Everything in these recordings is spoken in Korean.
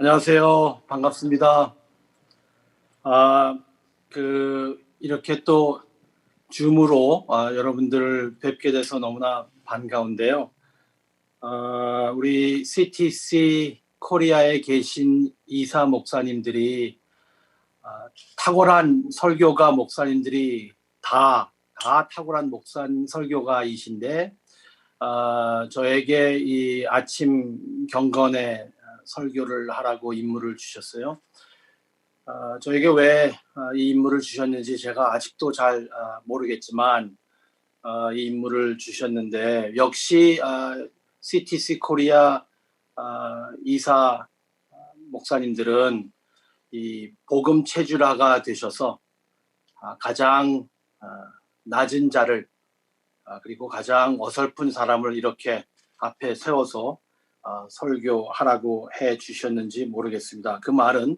안녕하세요. 반갑습니다. 아, 이렇게 또 줌으로 여러분들을 뵙게 돼서 너무나 반가운데요. 우리 CTC 코리아에 계신 이사 목사님들이 탁월한 설교가 목사님들이 다 탁월한 설교가이신데 저에게 이 아침 경건에 설교를 하라고 임무를 주셨어요. 저에게 왜 이 임무를 주셨는지 제가 아직도 잘 모르겠지만 이 임무를 주셨는데 역시 CTC 코리아 이사 목사님들은 이 복음 체주라가 되셔서 가장 낮은 자를 그리고 가장 어설픈 사람을 이렇게 앞에 세워서 설교하라고 해 주셨는지 모르겠습니다. 그 말은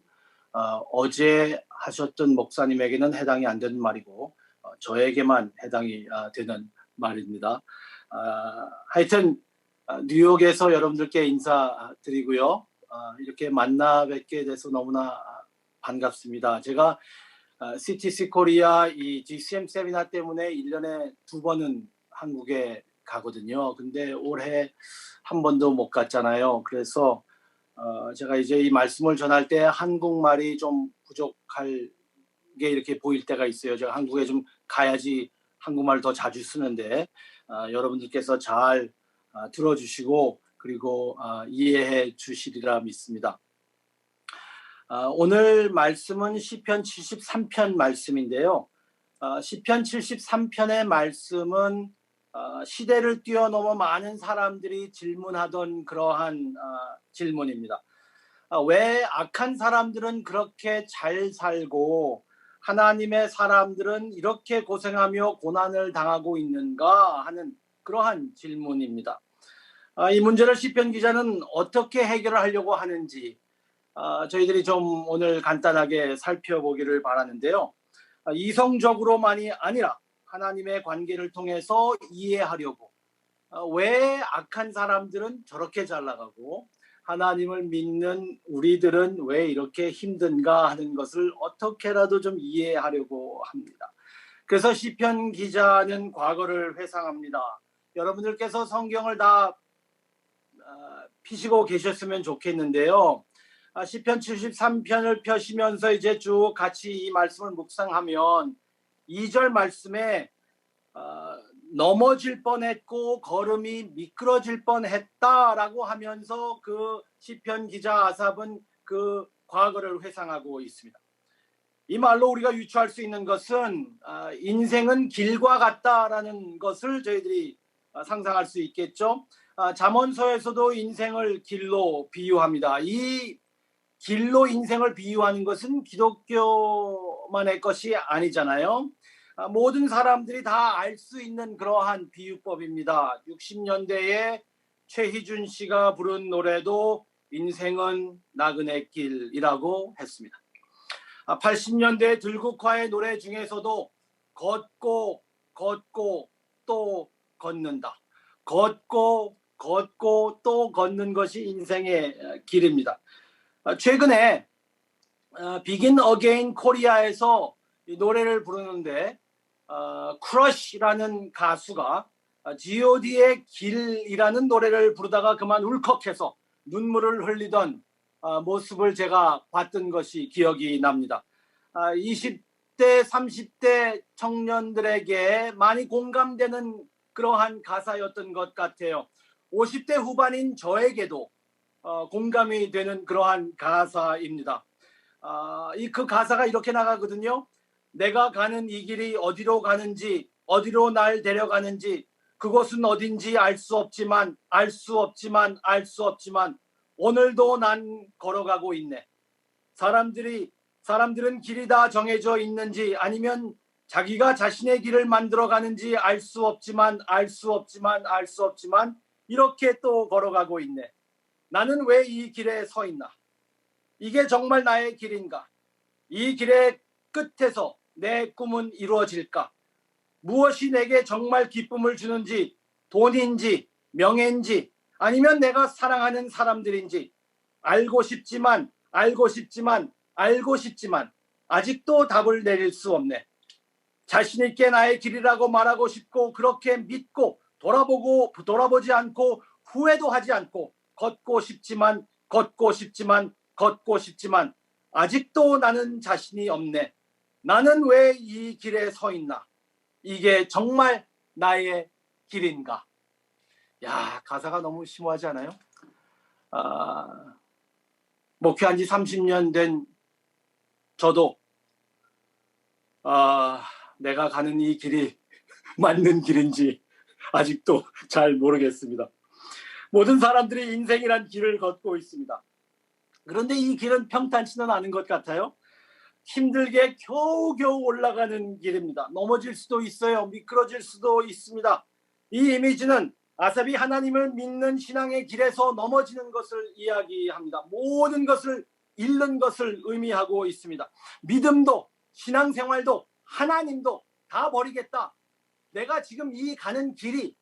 어제 하셨던 목사님에게는 해당이 안 되는 말이고 저에게만 해당이 되는 말입니다. 하여튼 뉴욕에서 여러분들께 인사드리고요. 이렇게 만나 뵙게 돼서 너무나 반갑습니다. 제가 CTC 코리아 이 GCM 세미나 때문에 1년에 2번은 한국에 가거든요. 근데 올해 한 번도 못 갔잖아요. 그래서 제가 이제 이 말씀을 전할 때 한국말이 좀 부족할 게 이렇게 보일 때가 있어요. 제가 한국에 좀 가야지 한국말 더 자주 쓰는데 여러분들께서 잘 들어주시고 그리고 이해해 주시리라 믿습니다. 오늘 말씀은 시편 73편 말씀인데요. 시편 73편의 말씀은 시대를 뛰어넘어 많은 사람들이 질문하던 그러한 질문입니다. 왜 악한 사람들은 그렇게 잘 살고 하나님의 사람들은 이렇게 고생하며 고난을 당하고 있는가 하는 그러한 질문입니다. 이 문제를 시편 기자는 어떻게 해결을 하려고 하는지 저희들이 좀 오늘 간단하게 살펴보기를 바라는데요. 이성적으로만이 아니라 하나님의 관계를 통해서 이해하려고 왜 악한 사람들은 저렇게 잘 나가고 하나님을 믿는 우리들은 왜 이렇게 힘든가 하는 것을 어떻게라도 좀 이해하려고 합니다. 그래서 시편 기자는 과거를 회상합니다. 여러분들께서 성경을 다 피시고 계셨으면 좋겠는데요. 시편 73편을 펴시면서 이제 쭉 같이 이 말씀을 묵상하면 2절 말씀에 넘어질 뻔했고 걸음이 미끄러질 뻔했다라고 하면서 그 시편 기자 아삽은 그 과거를 회상하고 있습니다. 이 말로 우리가 유추할 수 있는 것은 인생은 길과 같다라는 것을 저희들이 상상할 수 있겠죠. 잠언서에서도 인생을 길로 비유합니다. 이 길로 인생을 비유하는 것은 기독교만의 것이 아니잖아요. 모든 사람들이 다 알 수 있는 그러한 비유법입니다. 60년대에 최희준 씨가 부른 노래도 인생은 나그네 길이라고 했습니다. 80년대 들국화의 노래 중에서도 걷고 또 걷는다. 걷고 또 걷는 것이 인생의 길입니다. 최근에 비긴 어게인 코리아에서 이 노래를 부르는데 크러쉬라는 가수가 G.O.D의 길이라는 노래를 부르다가 그만 울컥해서 눈물을 흘리던 모습을 제가 봤던 것이 기억이 납니다. 20대 30대 청년들에게 많이 공감되는 그러한 가사였던 것 같아요. 50대 후반인 저에게도 공감이 되는 그러한 가사입니다. 그 가사가 이렇게 나가거든요. 내가 가는 이 길이 어디로 가는지, 어디로 날 데려가는지, 그곳은 어딘지 알 수 없지만 오늘도 난 걸어가고 있네. 사람들은 길이 다 정해져 있는지 아니면 자기가 자신의 길을 만들어 가는지 알 수 없지만 이렇게 또 걸어가고 있네. 나는 왜 이 길에 서 있나? 이게 정말 나의 길인가? 이 길의 끝에서 내 꿈은 이루어질까? 무엇이 내게 정말 기쁨을 주는지, 돈인지, 명예인지, 아니면 내가 사랑하는 사람들인지, 알고 싶지만 알고 싶지만 알고 싶지만 아직도 답을 내릴 수 없네. 자신 있게 나의 길이라고 말하고 싶고 그렇게 믿고 돌아보지 않고 후회도 하지 않고 걷고 싶지만 걷고 싶지만 걷고 싶지만 아직도 나는 자신이 없네. 나는 왜 이 길에 서 있나? 이게 정말 나의 길인가? 야, 가사가 너무 심오하지 않아요? 목회한 지 30년 된 저도 내가 가는 이 길이 맞는 길인지 아직도 잘 모르겠습니다. 모든 사람들이 인생이란 길을 걷고 있습니다. 그런데 이 길은 평탄치는 않은 것 같아요. 힘들게 겨우겨우 올라가는 길입니다. 넘어질 수도 있어요. 미끄러질 수도 있습니다. 이 이미지는 아삽이 하나님을 믿는 신앙의 길에서 넘어지는 것을 이야기합니다. 모든 것을 잃는 것을 의미하고 있습니다. 믿음도 신앙생활도 하나님도 다 버리겠다. 내가 지금 이 가는 길이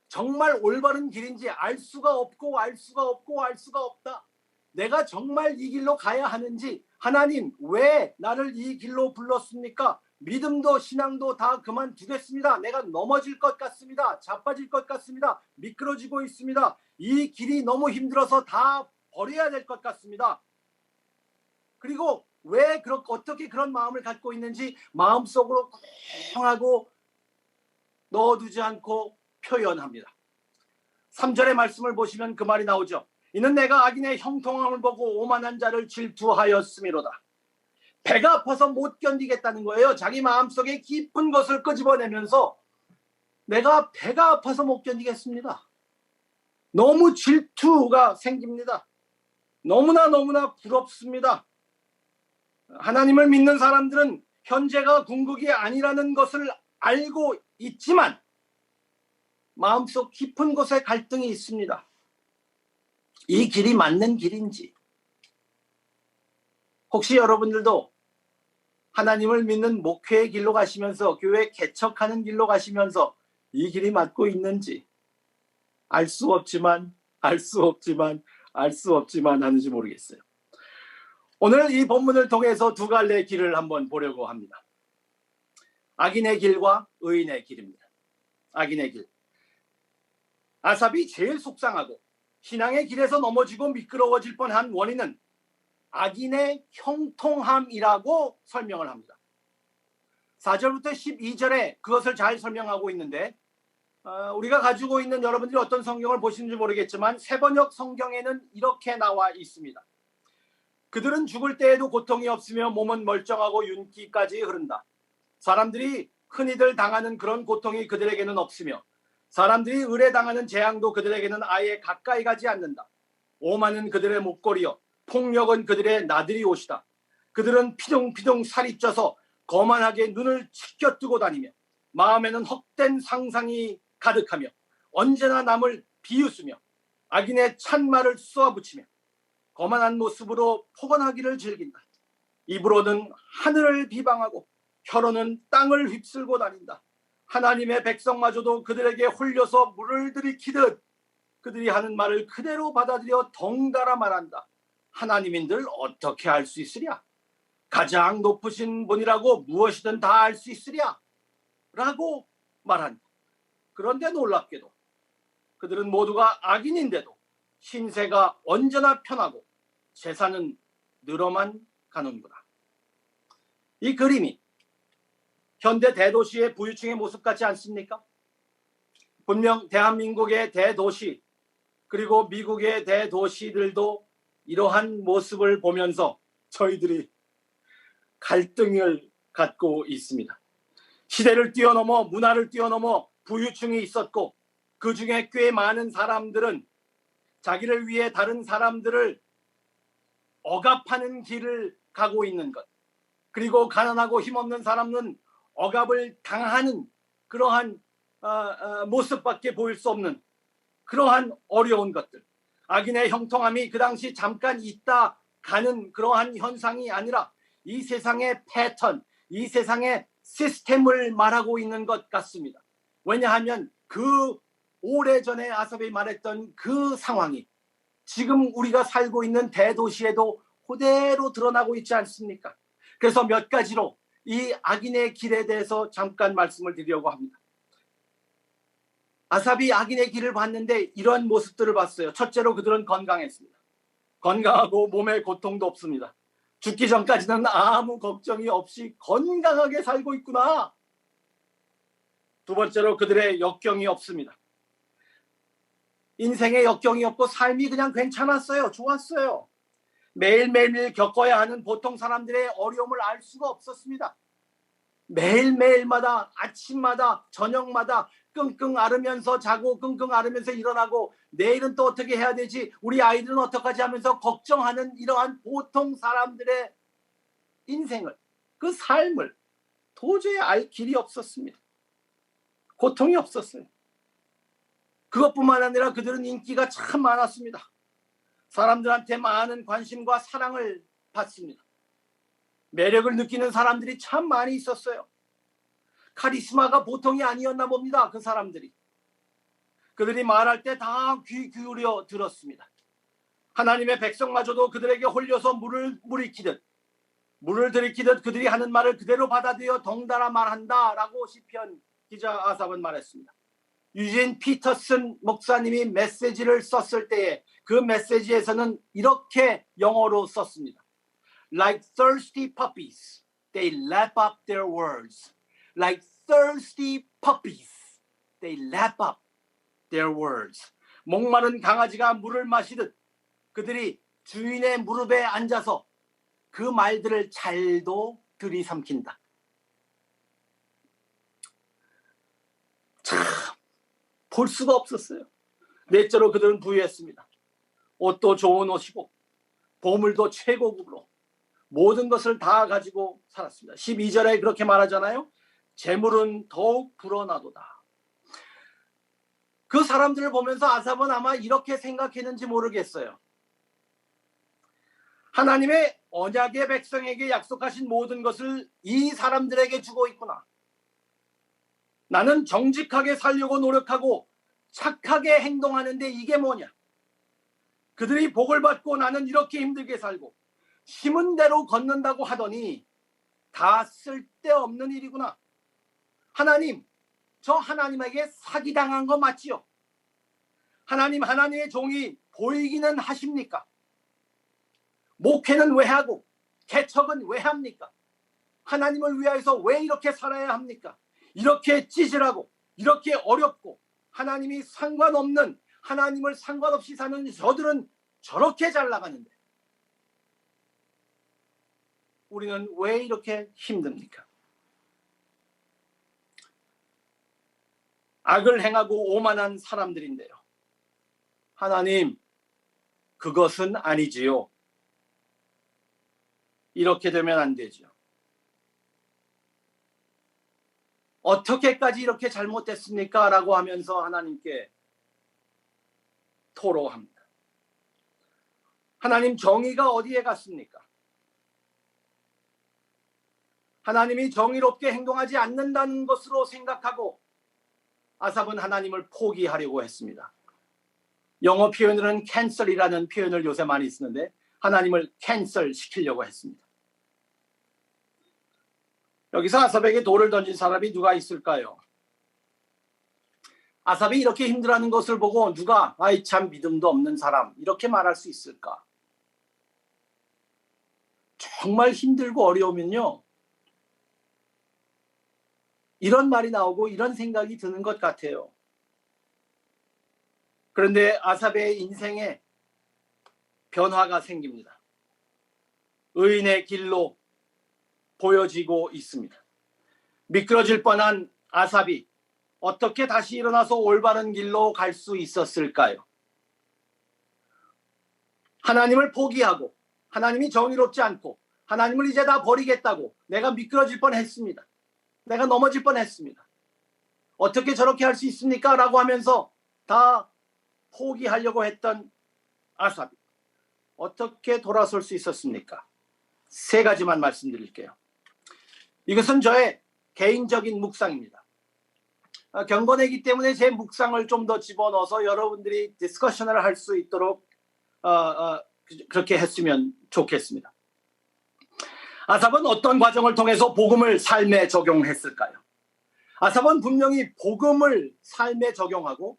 정말 올바른 길인지 알 수가 없고 알 수가 없고 알 수가 없다. 내가 정말 이 길로 가야 하는지 하나님 왜 나를 이 길로 불렀습니까? 믿음도 신앙도 다 그만두겠습니다. 내가 넘어질 것 같습니다. 자빠질 것 같습니다. 미끄러지고 있습니다. 이 길이 너무 힘들어서 다 버려야 될 것 같습니다. 그리고 왜 어떻게 그런 마음을 갖고 있는지 마음속으로 꽁하고 넣어두지 않고 표현합니다. 3절의 말씀을 보시면 그 말이 나오죠. 이는 내가 악인의 형통함을 보고 오만한 자를 질투하였음이로다. 배가 아파서 못 견디겠다는 거예요. 자기 마음속에 깊은 것을 끄집어내면서 내가 배가 아파서 못 견디겠습니다. 너무 질투가 생깁니다. 너무나 부럽습니다. 하나님을 믿는 사람들은 현재가 궁극이 아니라는 것을 알고 있지만 마음속 깊은 곳에 갈등이 있습니다. 이 길이 맞는 길인지. 혹시 여러분들도 하나님을 믿는 목회의 길로 가시면서 교회 개척하는 길로 가시면서 이 길이 맞고 있는지 알 수 없지만 하는지 모르겠어요. 오늘 이 본문을 통해서 두 갈래의 길을 한번 보려고 합니다. 악인의 길과 의인의 길입니다. 악인의 길. 아삽이 제일 속상하고 신앙의 길에서 넘어지고 미끄러워질 뻔한 원인은 악인의 형통함이라고 설명을 합니다. 4절부터 12절에 그것을 잘 설명하고 있는데 우리가 가지고 있는 여러분들이 어떤 성경을 보시는지 모르겠지만 새번역 성경에는 이렇게 나와 있습니다. 그들은 죽을 때에도 고통이 없으며 몸은 멀쩡하고 윤기까지 흐른다. 사람들이 흔히들 당하는 그런 고통이 그들에게는 없으며 사람들이 의뢰당하는 재앙도 그들에게는 아예 가까이 가지 않는다. 오만은 그들의 목걸이요 폭력은 그들의 나들이 옷이다. 그들은 피둥피둥 살이 쪄서 거만하게 눈을 치켜뜨고 다니며 마음에는 헛된 상상이 가득하며 언제나 남을 비웃으며 악인의 찬말을 쏘아붙이며 거만한 모습으로 포근하기를 즐긴다. 입으로는 하늘을 비방하고 혀로는 땅을 휩쓸고 다닌다. 하나님의 백성마저도 그들에게 홀려서 물을 들이키듯 그들이 하는 말을 그대로 받아들여 덩달아 말한다. 하나님인들 어떻게 알 수 있으랴? 가장 높으신 분이라고 무엇이든 다 알 수 있으랴? 라고 말한다. 그런데 놀랍게도 그들은 모두가 악인인데도 신세가 언제나 편하고 재산은 늘어만 가는구나. 이 그림이 현대 대도시의 부유층의 모습 같지 않습니까? 분명 대한민국의 대도시 그리고 미국의 대도시들도 이러한 모습을 보면서 저희들이 갈등을 갖고 있습니다. 시대를 뛰어넘어 문화를 뛰어넘어 부유층이 있었고 그 중에 꽤 많은 사람들은 자기를 위해 다른 사람들을 억압하는 길을 가고 있는 것, 그리고 가난하고 힘없는 사람은 억압을 당하는 그러한 모습밖에 보일 수 없는 그러한 어려운 것들, 악인의 형통함이 그 당시 잠깐 있다 가는 그러한 현상이 아니라 이 세상의 패턴, 이 세상의 시스템을 말하고 있는 것 같습니다. 왜냐하면 그 오래전에 아삽이 말했던 그 상황이 지금 우리가 살고 있는 대도시에도 그대로 드러나고 있지 않습니까? 그래서 몇 가지로 이 악인의 길에 대해서 잠깐 말씀을 드리려고 합니다. 아삽이 악인의 길을 봤는데 이런 모습들을 봤어요. 첫째로 그들은 건강했습니다. 건강하고 몸에 고통도 없습니다. 죽기 전까지는 아무 걱정이 없이 건강하게 살고 있구나. 두 번째로 그들의 역경이 없습니다. 인생에 역경이 없고 삶이 그냥 괜찮았어요. 좋았어요. 매일매일 겪어야 하는 보통 사람들의 어려움을 알 수가 없었습니다. 매일매일마다 아침마다 저녁마다 끙끙 앓으면서 자고 끙끙 앓으면서 일어나고 내일은 또 어떻게 해야 되지? 우리 아이들은 어떡하지 하면서 걱정하는 이러한 보통 사람들의 인생을, 그 삶을 도저히 알 길이 없었습니다. 고통이 없었어요. 그것뿐만 아니라 그들은 인기가 참 많았습니다. 사람들한테 많은 관심과 사랑을 받습니다. 매력을 느끼는 사람들이 참 많이 있었어요. 카리스마가 보통이 아니었나 봅니다. 그 사람들이. 그들이 말할 때 다 귀 기울여 들었습니다. 하나님의 백성마저도 그들에게 홀려서 물을 들이키듯 그들이 하는 말을 그대로 받아들여 덩달아 말한다라고 시편 기자 아삽은 말했습니다. 유진 피터슨 목사님이 메시지를 썼을 때에 그 메시지에서는 이렇게 영어로 썼습니다. Like thirsty puppies, they lap up their words. Like thirsty puppies, they lap up their words. 목마른 강아지가 물을 마시듯 그들이 주인의 무릎에 앉아서 그 말들을 잘도 들이삼킨다. 참, 볼 수가 없었어요. 넷째로 그들은 부유했습니다. 옷도 좋은 옷이고 보물도 최고급으로 모든 것을 다 가지고 살았습니다. 12절에 그렇게 말하잖아요. 재물은 더욱 불어나도다. 그 사람들을 보면서 아삽은 아마 이렇게 생각했는지 모르겠어요. 하나님의 언약의 백성에게 약속하신 모든 것을 이 사람들에게 주고 있구나. 나는 정직하게 살려고 노력하고 착하게 행동하는데 이게 뭐냐? 그들이 복을 받고 나는 이렇게 힘들게 살고 심은 대로 걷는다고 하더니 다 쓸데없는 일이구나. 하나님, 저 하나님에게 사기당한 거 맞지요? 하나님, 하나님의 종이 보이기는 하십니까? 목회는 왜 하고 개척은 왜 합니까? 하나님을 위하여서 왜 이렇게 살아야 합니까? 이렇게 찌질하고 이렇게 어렵고 하나님이 상관없는, 하나님을 상관없이 사는 저들은 저렇게 잘 나가는데 우리는 왜 이렇게 힘듭니까? 악을 행하고 오만한 사람들인데요. 하나님, 그것은 아니지요. 이렇게 되면 안 되죠. 어떻게까지 이렇게 잘못됐습니까? 라고 하면서 하나님께 토로합니다. 하나님, 정의가 어디에 갔습니까? 하나님이 정의롭게 행동하지 않는다는 것으로 생각하고 아삽은 하나님을 포기하려고 했습니다. 영어 표현으로는 캔슬이라는 표현을 요새 많이 쓰는데 하나님을 캔슬 시키려고 했습니다. 여기서 아삽에게 돌을 던진 사람이 누가 있을까요? 아삽이 이렇게 힘들어하는 것을 보고 누가 아이 참 믿음도 없는 사람 이렇게 말할 수 있을까? 정말 힘들고 어려우면요. 이런 말이 나오고 이런 생각이 드는 것 같아요. 그런데 아삽의 인생에 변화가 생깁니다. 의인의 길로 보여지고 있습니다. 미끄러질 뻔한 아삽이 어떻게 다시 일어나서 올바른 길로 갈 수 있었을까요? 하나님을 포기하고 하나님이 정의롭지 않고 하나님을 이제 다 버리겠다고 내가 미끄러질 뻔했습니다. 내가 넘어질 뻔했습니다. 어떻게 저렇게 할 수 있습니까? 라고 하면서 다 포기하려고 했던 아삽이 어떻게 돌아설 수 있었습니까? 세 가지만 말씀드릴게요. 이것은 저의 개인적인 묵상입니다. 경건이기 때문에 제 묵상을 좀 더 집어넣어서 여러분들이 디스커션을 할 수 있도록 그렇게 했으면 좋겠습니다. 아삽은 어떤 과정을 통해서 복음을 삶에 적용했을까요? 아삽은 분명히 복음을 삶에 적용하고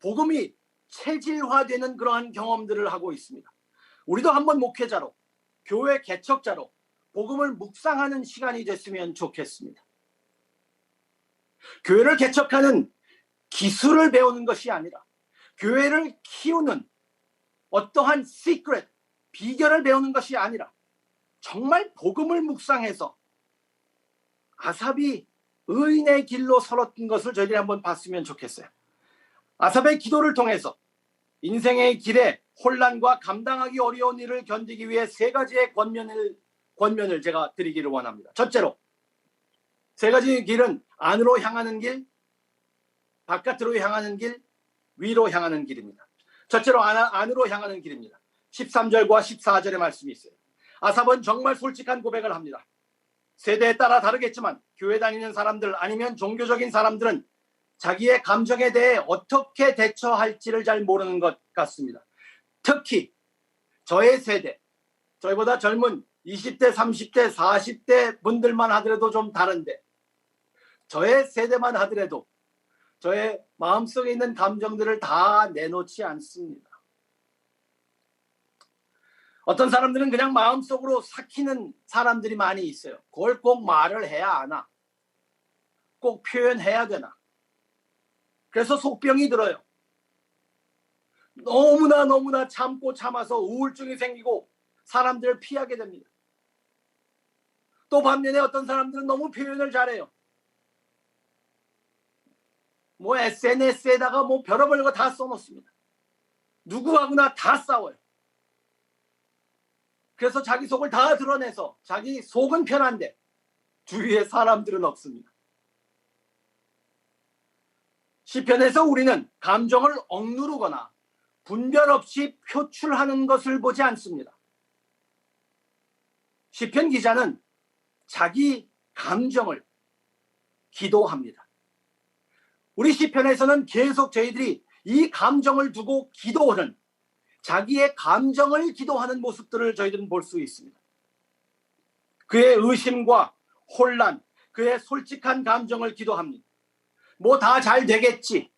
복음이 체질화되는 그러한 경험들을 하고 있습니다. 우리도 한번 목회자로, 교회 개척자로 복음을 묵상하는 시간이 됐으면 좋겠습니다. 교회를 개척하는 기술을 배우는 것이 아니라 교회를 키우는 어떠한 시크릿, 비결을 배우는 것이 아니라 정말 복음을 묵상해서 아삽이 의인의 길로 설었던 것을 저희들이 한번 봤으면 좋겠어요. 아삽의 기도를 통해서 인생의 길에 혼란과 감당하기 어려운 일을 견디기 위해 세 가지의 권면을 제가 드리기를 원합니다. 첫째로, 세 가지 길은 안으로 향하는 길, 바깥으로 향하는 길, 위로 향하는 길입니다. 첫째로 안으로 향하는 길입니다. 13절과 14절의 말씀이 있어요. 아삽은 정말 솔직한 고백을 합니다. 세대에 따라 다르겠지만 교회 다니는 사람들 아니면 종교적인 사람들은 자기의 감정에 대해 어떻게 대처할지를 잘 모르는 것 같습니다. 특히 저의 세대, 저희보다 젊은 20대, 30대, 40대 분들만 하더라도 좀 다른데 저의 세대만 하더라도 저의 마음속에 있는 감정들을 다 내놓지 않습니다. 어떤 사람들은 그냥 마음속으로 삭히는 사람들이 많이 있어요. 그걸 꼭 말을 해야 하나? 꼭 표현해야 되나? 그래서 속병이 들어요. 너무나 참고 참아서 우울증이 생기고 사람들을 피하게 됩니다. 또 반면에 어떤 사람들은 너무 표현을 잘해요. 뭐 SNS에다가 뭐 별의별 거 다 써놓습니다. 누구하고나 다 싸워요. 그래서 자기 속을 다 드러내서 자기 속은 편한데 주위에 사람들은 없습니다. 시편에서 우리는 감정을 억누르거나 분별 없이 표출하는 것을 보지 않습니다. 시편 기자는 자기 감정을 기도합니다. 우리 시편에서는 계속 저희들이 이 감정을 두고 기도하는, 자기의 감정을 기도하는 모습들을 저희들은 볼 수 있습니다. 그의 의심과 혼란, 그의 솔직한 감정을 기도합니다. 뭐 다 잘 되겠지,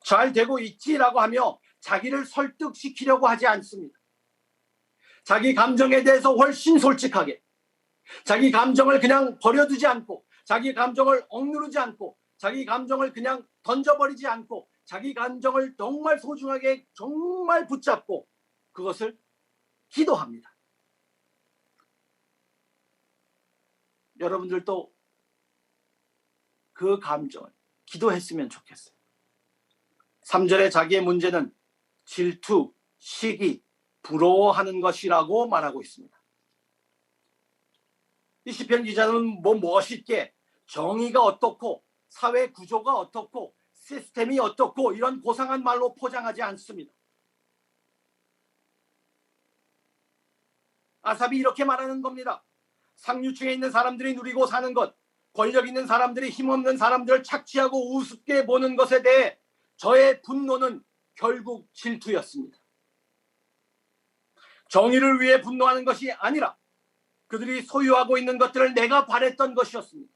잘 되고 있지라고 하며 자기를 설득시키려고 하지 않습니다. 자기 감정에 대해서 훨씬 솔직하게, 자기 감정을 그냥 버려두지 않고, 자기 감정을 억누르지 않고, 자기 감정을 그냥 던져버리지 않고, 자기 감정을 정말 소중하게 정말 붙잡고 그것을 기도합니다. 여러분들도 그 감정을 기도했으면 좋겠어요. 3절에 자기의 문제는 질투, 시기, 부러워하는 것이라고 말하고 있습니다. 이 시편 기자는 뭐 멋있게 정의가 어떻고 사회 구조가 어떻고 시스템이 어떻고 이런 고상한 말로 포장하지 않습니다. 아삽이 이렇게 말하는 겁니다. 상류층에 있는 사람들이 누리고 사는 것, 권력 있는 사람들이 힘없는 사람들을 착취하고 우습게 보는 것에 대해 저의 분노는 결국 질투였습니다. 정의를 위해 분노하는 것이 아니라 그들이 소유하고 있는 것들을 내가 바랬던 것이었습니다.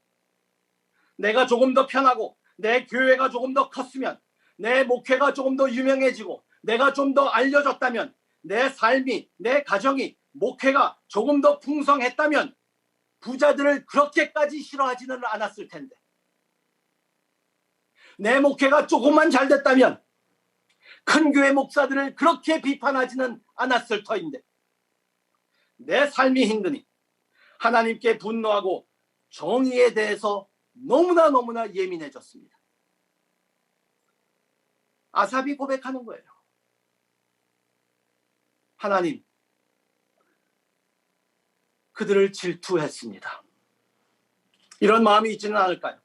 내가 조금 더 편하고 내 교회가 조금 더 컸으면, 내 목회가 조금 더 유명해지고 내가 좀 더 알려졌다면, 내 삶이, 내 가정이, 목회가 조금 더 풍성했다면 부자들을 그렇게까지 싫어하지는 않았을 텐데, 내 목회가 조금만 잘 됐다면 큰 교회 목사들을 그렇게 비판하지는 않았을 터인데, 내 삶이 힘드니 하나님께 분노하고 정의에 대해서 너무나 예민해졌습니다. 아삽이 고백하는 거예요. 하나님, 그들을 질투했습니다. 이런 마음이 있지는 않을까요?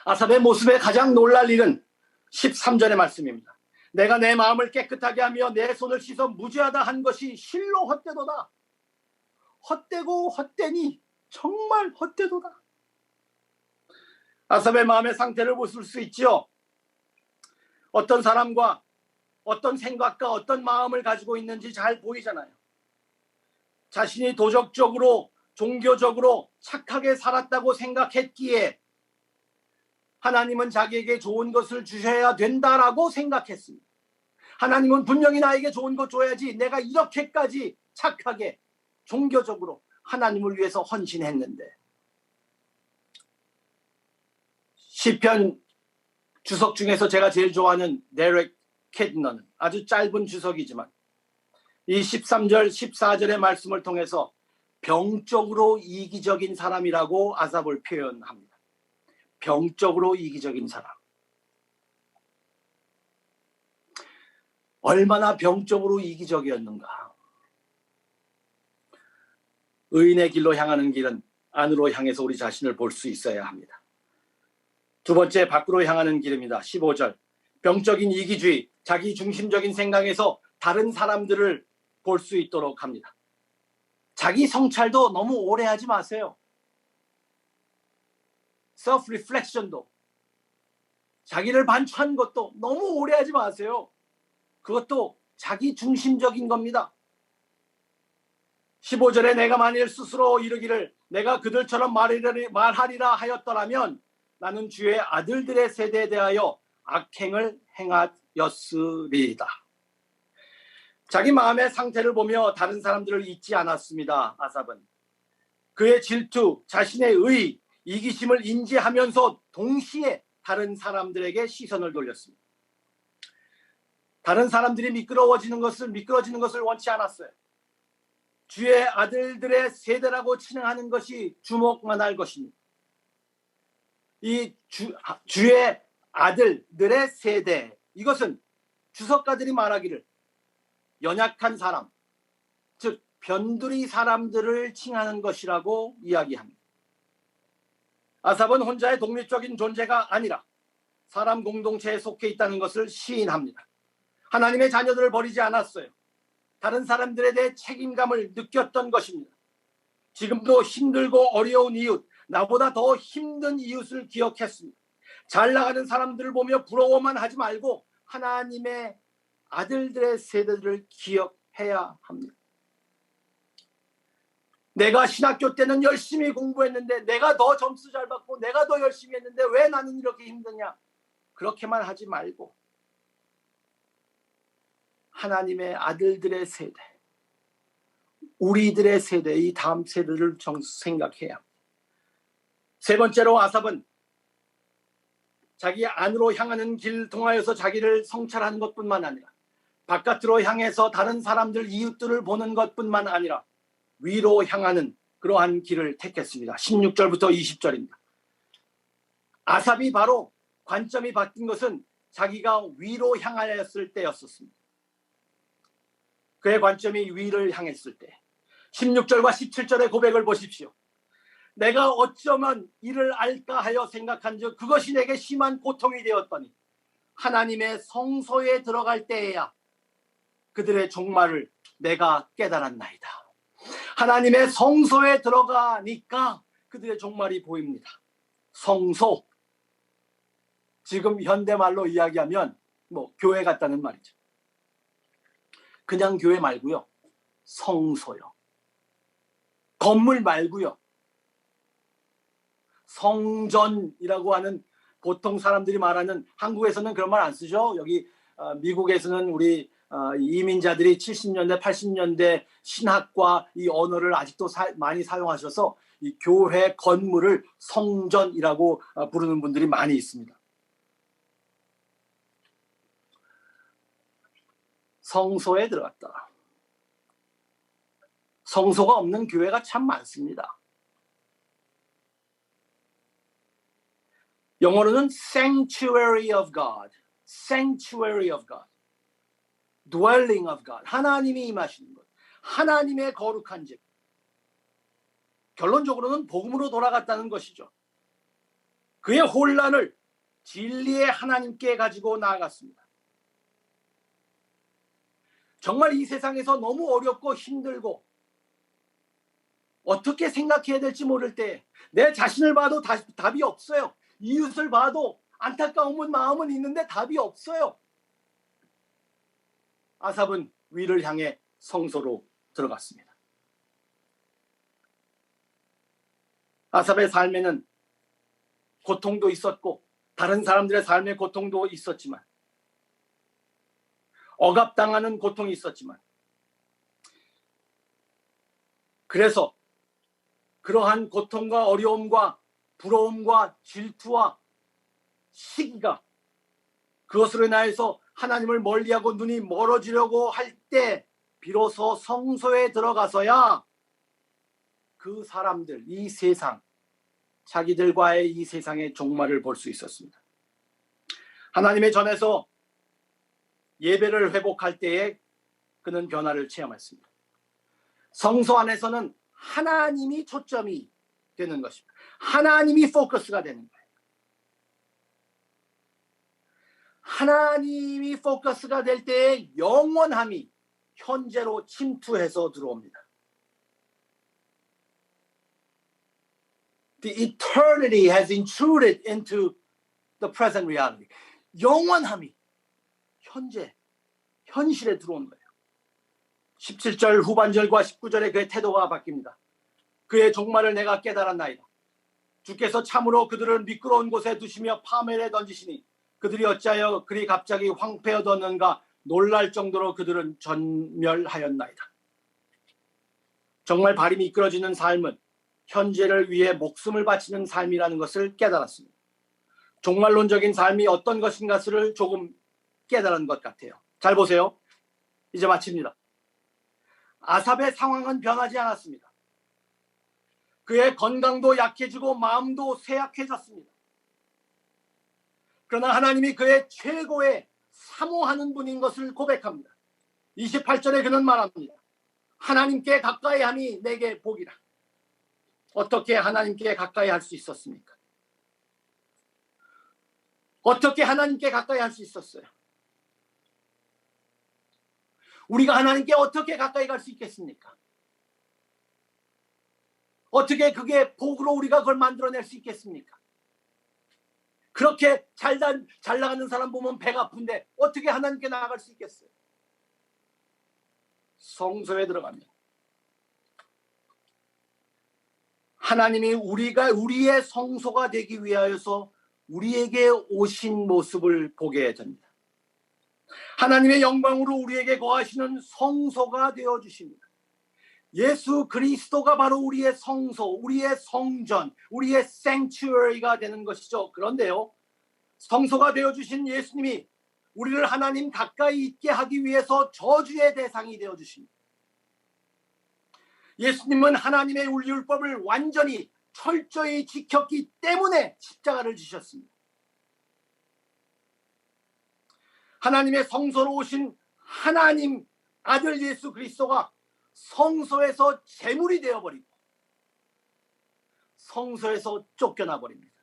아삽의 모습에 가장 놀랄 일은 13절의 말씀입니다. 내가 내 마음을 깨끗하게 하며 내 손을 씻어 무죄하다 한 것이 실로 헛되도다. 헛되고 헛되니 정말 헛되도다. 아삽의 마음의 상태를 보실 수 있지요. 어떤 사람과 어떤 생각과 어떤 마음을 가지고 있는지 잘 보이잖아요. 자신이 도덕적으로 종교적으로 착하게 살았다고 생각했기에 하나님은 자기에게 좋은 것을 주셔야 된다라고 생각했습니다. 하나님은 분명히 나에게 좋은 것 줘야지, 내가 이렇게까지 착하게 종교적으로 하나님을 위해서 헌신했는데. 시편 주석 중에서 제가 제일 좋아하는 데렉 캐드너는 아주 짧은 주석이지만 이 13절 14절의 말씀을 통해서 병적으로 이기적인 사람이라고 아삽을 표현합니다. 병적으로 이기적인 사람. 얼마나 병적으로 이기적이었는가. 의인의 길로 향하는 길은 안으로 향해서 우리 자신을 볼 수 있어야 합니다. 두 번째, 밖으로 향하는 길입니다. 15절. 병적인 이기주의, 자기 중심적인 생각에서 다른 사람들을 볼 수 있도록 합니다. 자기 성찰도 너무 오래 하지 마세요. self-reflection도, 자기를 반추한 것도 너무 오래 하지 마세요. 그것도 자기 중심적인 겁니다. 15절에 내가 만일 스스로 이르기를 내가 그들처럼 말하리라 하였더라면 나는 주의 아들들의 세대에 대하여 악행을 행하였으리이다. 자기 마음의 상태를 보며 다른 사람들을 잊지 않았습니다. 아삽은 그의 질투, 자신의 의, 이기심을 인지하면서 동시에 다른 사람들에게 시선을 돌렸습니다. 다른 사람들이 미끄러지는 것을 원치 않았어요. 주의 아들들의 세대라고 칭하는 것이 주목만 할 것입니다. 이 주의 아들들의 세대, 이것은 주석가들이 말하기를 연약한 사람, 즉 변두리 사람들을 칭하는 것이라고 이야기합니다. 아삽은 혼자의 독립적인 존재가 아니라 사람 공동체에 속해 있다는 것을 시인합니다. 하나님의 자녀들을 버리지 않았어요. 다른 사람들에 대해 책임감을 느꼈던 것입니다. 지금도 힘들고 어려운 이웃, 나보다 더 힘든 이웃을 기억했습니다. 잘 나가는 사람들을 보며 부러워만 하지 말고 하나님의 아들들의 세대들을 기억해야 합니다. 내가 신학교 때는 열심히 공부했는데, 내가 더 점수 잘 받고 내가 더 열심히 했는데 왜 나는 이렇게 힘드냐, 그렇게만 하지 말고 하나님의 아들들의 세대, 우리들의 세대, 이 다음 세대를 생각해야 합니다. 세 번째로 아삽은 자기 안으로 향하는 길 통하여서 자기를 성찰하는 것뿐만 아니라 바깥으로 향해서 다른 사람들, 이웃들을 보는 것뿐만 아니라 위로 향하는 그러한 길을 택했습니다. 16절부터 20절입니다. 아삽이 바로 관점이 바뀐 것은 자기가 위로 향하였을 때였었습니다. 그의 관점이 위를 향했을 때, 16절과 17절의 고백을 보십시오. 내가 어쩌면 이를 알까 하여 생각한즉 그것이 내게 심한 고통이 되었더니 하나님의 성소에 들어갈 때에야 그들의 종말을 내가 깨달았나이다. 하나님의 성소에 들어가니까 그들의 종말이 보입니다. 성소, 지금 현대말로 이야기하면 교회 같다는 말이죠. 그냥 교회 말고요, 성소요. 건물 말고요, 성전이라고 하는, 보통 사람들이 말하는, 한국에서는 그런 말 안 쓰죠. 여기 미국에서는 우리 이민자들이 70년대 80년대 신학과 이 언어를 아직도 많이 사용하셔서 이 교회 건물을 성전이라고 부르는 분들이 많이 있습니다. 성소에 들어갔다. 성소가 없는 교회가 참 많습니다. 영어로는 sanctuary of God, sanctuary of God, dwelling of God, 하나님이 임하시는 것, 하나님의 거룩한 집. 결론적으로는 복음으로 돌아갔다는 것이죠. 그의 혼란을 진리의 하나님께 가지고 나아갔습니다. 정말 이 세상에서 너무 어렵고 힘들고 어떻게 생각해야 될지 모를 때 내 자신을 봐도 답이 없어요. 이웃을 봐도 안타까운 마음은 있는데 답이 없어요. 아삽은 위를 향해 성소로 들어갔습니다. 아삽의 삶에는 고통도 있었고 다른 사람들의 삶의 고통도 있었지만, 억압당하는 고통이 있었지만, 그래서 그러한 고통과 어려움과 부러움과 질투와 시기가 그것으로 인하여서 하나님을 멀리하고 눈이 멀어지려고 할 때 비로소 성소에 들어가서야 그 사람들, 이 세상, 자기들과의 이 세상의 종말을 볼 수 있었습니다. 하나님의 전에서 예배를 회복할 때에 그는 변화를 체험했습니다. 성소 안에서는 하나님이 초점이 되는 것입니다. 하나님이 포커스가 되는 거예요. 하나님이 포커스가 될 때에 영원함이 현재로 침투해서 들어옵니다. The eternity has intruded into the present reality. 영원함이 현실에 들어온 거예요. 17절 후반절과 19절에 그의 태도가 바뀝니다. 그의 종말을 내가 깨달았나이다. 주께서 참으로 그들을 미끄러운 곳에 두시며 파멸에 던지시니 그들이 어찌하여 그리 갑자기 황폐어졌는가 놀랄 정도로 그들은 전멸하였나이다. 정말 발이 미끄러지는 삶은 현재를 위해 목숨을 바치는 삶이라는 것을 깨달았습니다. 종말론적인 삶이 어떤 것인가를 조금 깨달은 것 같아요. 잘 보세요. 이제 마칩니다. 아삽의 상황은 변하지 않았습니다. 그의 건강도 약해지고 마음도 쇠약해졌습니다. 그러나 하나님이 그의 최고의 사모하는 분인 것을 고백합니다. 28절에 그는 말합니다. 하나님께 가까이 함이 내게 복이라. 어떻게 하나님께 가까이 할 수 있었습니까? 어떻게 하나님께 가까이 할 수 있었어요? 우리가 하나님께 어떻게 가까이 갈 수 있겠습니까? 어떻게 그게 복으로 우리가 그걸 만들어낼 수 있겠습니까? 그렇게 잘 나가는 사람 보면 배가 아픈데 어떻게 하나님께 나아갈 수 있겠어요? 성소에 들어가면 하나님이 우리의 성소가 되기 위하여서 우리에게 오신 모습을 보게 됩니다. 하나님의 영광으로 우리에게 거하시는 성소가 되어주십니다. 예수 그리스도가 바로 우리의 성소, 우리의 성전, 우리의 sanctuary가 되는 것이죠. 그런데요, 성소가 되어주신 예수님이 우리를 하나님 가까이 있게 하기 위해서 저주의 대상이 되어주십니다. 예수님은 하나님의 율법을 완전히 철저히 지켰기 때문에 십자가를 지셨습니다. 하나님의 성소로 오신 하나님 아들 예수 그리스도가 성소에서 제물이 되어버리고 성소에서 쫓겨나 버립니다.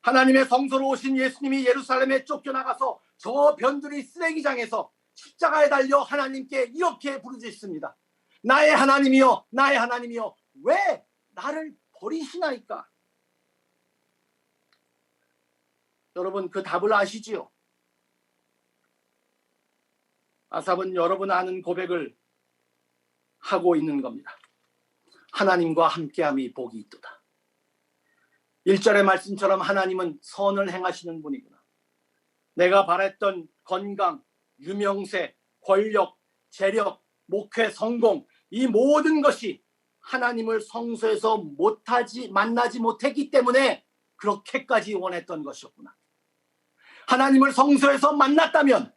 하나님의 성소로 오신 예수님이 예루살렘에 쫓겨나가서 저 변두리 쓰레기장에서 십자가에 달려 하나님께 이렇게 부르짖습니다. 나의 하나님이여, 나의 하나님이여, 왜 나를 버리시나이까? 여러분, 그 답을 아시지요? 아삽은 여러분 아는 고백을 하고 있는 겁니다. 하나님과 함께함이 복이 있도다. 1절의 말씀처럼 하나님은 선을 행하시는 분이구나. 내가 바랬던 건강, 유명세, 권력, 재력, 목회, 성공, 이 모든 것이 하나님을 성소에서 만나지 못했기 때문에 그렇게까지 원했던 것이었구나. 하나님을 성소에서 만났다면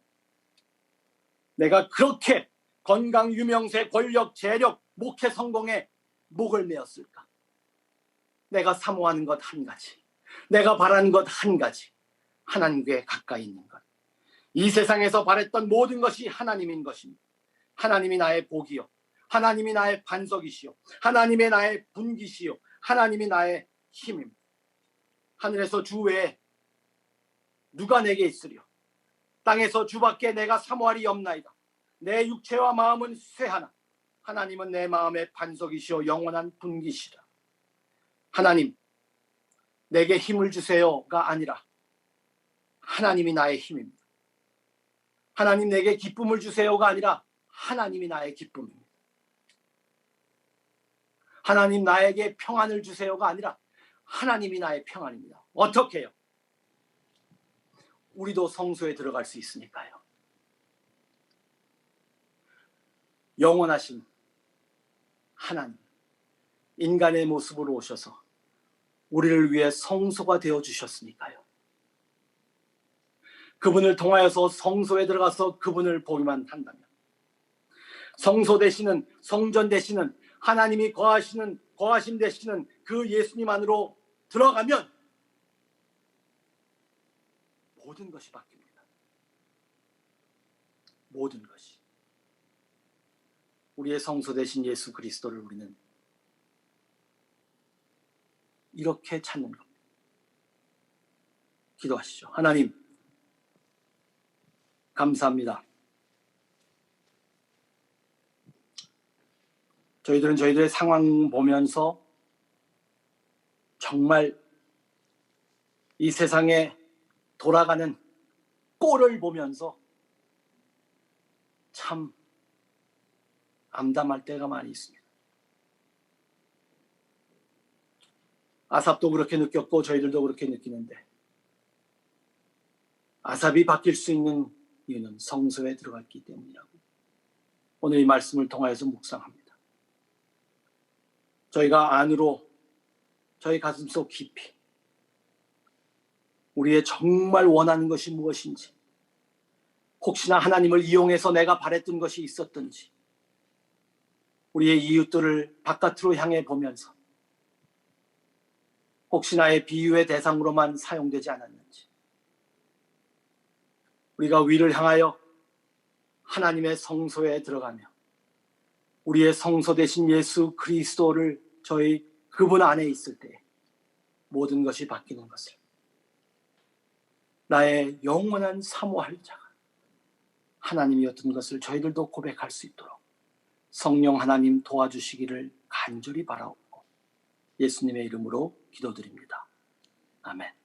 내가 그렇게 건강, 유명세, 권력, 재력, 목회, 성공에 목을 메었을까? 내가 사모하는 것 한 가지, 내가 바라는 것 한 가지, 하나님께 가까이 있는 것. 이 세상에서 바랬던 모든 것이 하나님인 것입니다. 하나님이 나의 복이요, 하나님이 나의 반석이시요, 하나님의 나의 분기시요, 하나님이 나의 힘입니다. 하늘에서 주 외에 누가 내게 있으리요? 땅에서 주밖에 내가 사모하리 없나이다. 내 육체와 마음은 쇠하나 하나님은 내 마음의 반석이시요 영원한 분기시라. 하나님, 내게 힘을 주세요가 아니라 하나님이 나의 힘입니다. 하나님 내게 기쁨을 주세요가 아니라 하나님이 나의 기쁨입니다. 하나님 나에게 평안을 주세요가 아니라 하나님이 나의 평안입니다. 어떻게 해요? 우리도 성소에 들어갈 수 있으니까요. 영원하신 하나님, 인간의 모습으로 오셔서 우리를 위해 성소가 되어 주셨으니까요. 그분을 통하여서 성소에 들어가서 그분을 보기만 한다면, 성소 되시는, 성전 되시는, 하나님이 거하심 되시는 그 예수님 안으로 들어가면 모든 것이 바뀝니다. 모든 것이. 우리의 성소 되신 예수 그리스도를 우리는 이렇게 찾는 겁니다. 기도하시죠. 하나님, 감사합니다. 저희들은 저희들의 상황 보면서 정말 이 세상에 돌아가는 꼴을 보면서 참 암담할 때가 많이 있습니다. 아삽도 그렇게 느꼈고 저희들도 그렇게 느끼는데, 아삽이 바뀔 수 있는 이유는 성소에 들어갔기 때문이라고 오늘 이 말씀을 통하여서 묵상합니다. 저희가 안으로, 저희 가슴속 깊이 우리의 정말 원하는 것이 무엇인지, 혹시나 하나님을 이용해서 내가 바랬던 것이 있었던지, 우리의 이웃들을 바깥으로 향해 보면서 혹시나의 비유의 대상으로만 사용되지 않았는지, 우리가 위를 향하여 하나님의 성소에 들어가며 우리의 성소 되신 예수 그리스도를 저희 그분 안에 있을 때 모든 것이 바뀌는 것을 나의 영원한 사모할 자가 하나님이었던 것을 저희들도 고백할 수 있도록 성령 하나님 도와주시기를 간절히 바라옵고 예수님의 이름으로 기도드립니다. 아멘.